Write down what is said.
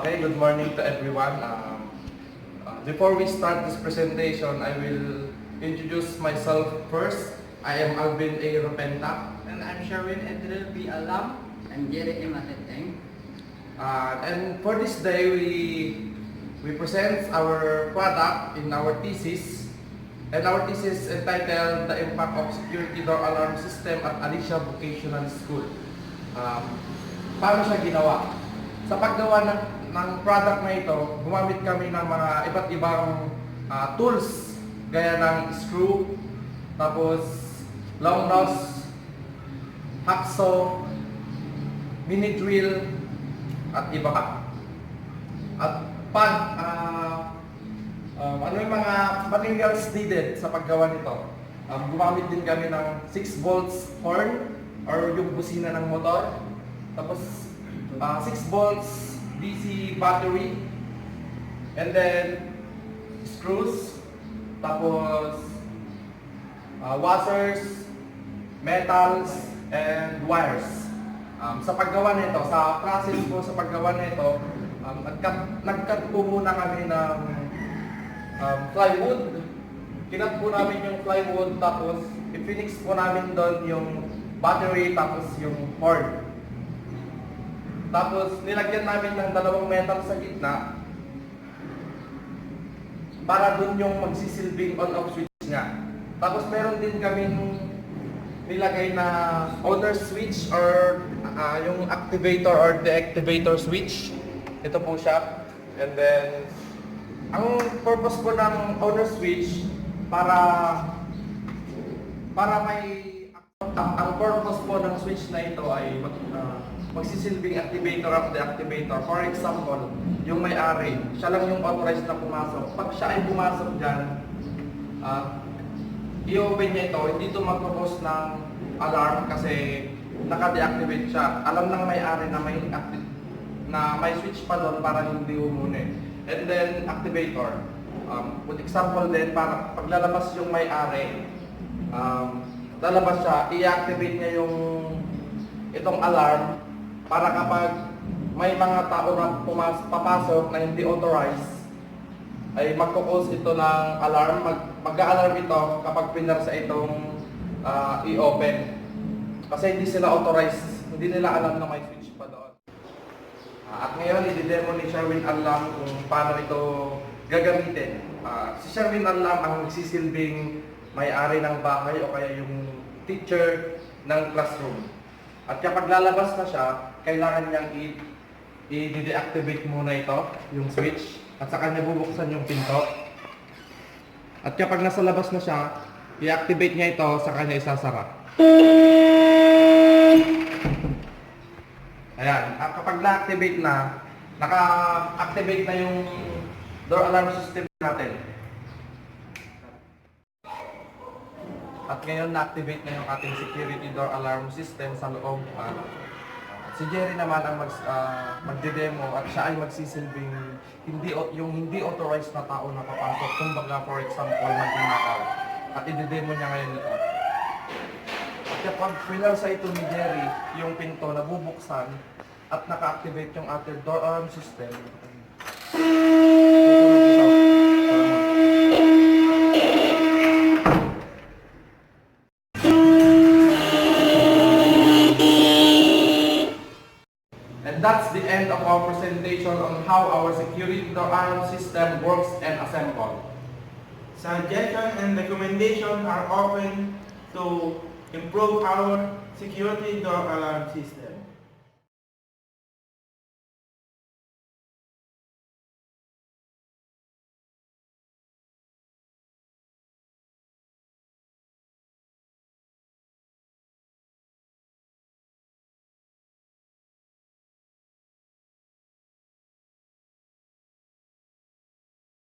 Okay, good morning to everyone. Before we start this presentation, I will introduce myself first. I am Alvin Rupenta. And I'm Sherwin Edril B. Alam. I'm Jerry M. Ateteng. And for this day, we present our product in our thesis. And our thesis is entitled The Impact of Security Door Alarm System at Alicia Vocational School. Paano siya ginawa? Sa paggawa ng product na ito, gumamit kami ng mga iba't ibang tools gaya ng screw, tapos long nose, hacksaw, mini drill, at iba pa. At ano yung mga materials needed sa paggawa nito? Gumamit din kami ng 6 volts horn or yung busina ng motor. Tapos 6 volts DC battery, and then screws, tapos washers, metals, and wires. Sa paggawa nito, sa process ko sa paggawa nito, nag-cut po muna kami ng plywood. Kinat po namin yung plywood, tapos i-fix po namin doon yung battery, tapos yung horn. Tapos nilagyan namin ng 2 metal sa gitna para dun yung magsisilbing on-off switch nga. Tapos meron din kaming nilagay na owner switch or yung activator or deactivator switch. Ito po siya. And then ang purpose po ng owner switch para may ang purpose po ng switch na ito ay magsisilbing activator of the activator. For example, yung may-ari, siya lang yung authorized na pumasok. Pag siya ay pumasok dyan, i-open niya ito, hindi ito mag-propose ng alarm kasi naka-deactivate siya. Alam ng may-ari na may switch pa doon para hindi umune. And then, activator. With example din, para paglalabas yung may-ari, lalabas siya, i-activate niya yung itong alarm para kapag may mga tao na papasok na hindi authorized, ay magkukos ito ng alarm, mag-a-alarm ito kapag pinarsa itong i-open. Kasi hindi sila authorized, hindi nila alam na may switch pa doon. At ngayon, i-demo ni Sherwin Alam kung paano ito gagamitin. Si Sherwin Alam ang magsisilbing may-ari ng bahay o kaya yung teacher ng classroom. At kapag lalabas na siya, kailangan niyang i-deactivate muna ito, yung switch, at saka niya bubuksan yung pinto. At kapag nasa labas na siya, i-activate niya ito, saka niya isasara. Ayan, kapag na-activate na, naka-activate na yung door alarm system natin. At ngayon na-activate na yung ating security door alarm system sa loob. Si Jerry naman ang magde-demo at siya ay magsisilbing hindi authorized na tao na papasok. Kumbaga, for example, magnanakaw. At i-demo niya ngayon ito. At kapag pinarsa ito ni Jerry, yung pinto nabubuksan at naka-activate yung ating door alarm system. That's the end of our presentation on how our security door alarm system works and assembled. Suggestions and recommendations are open to improve our security door alarm system.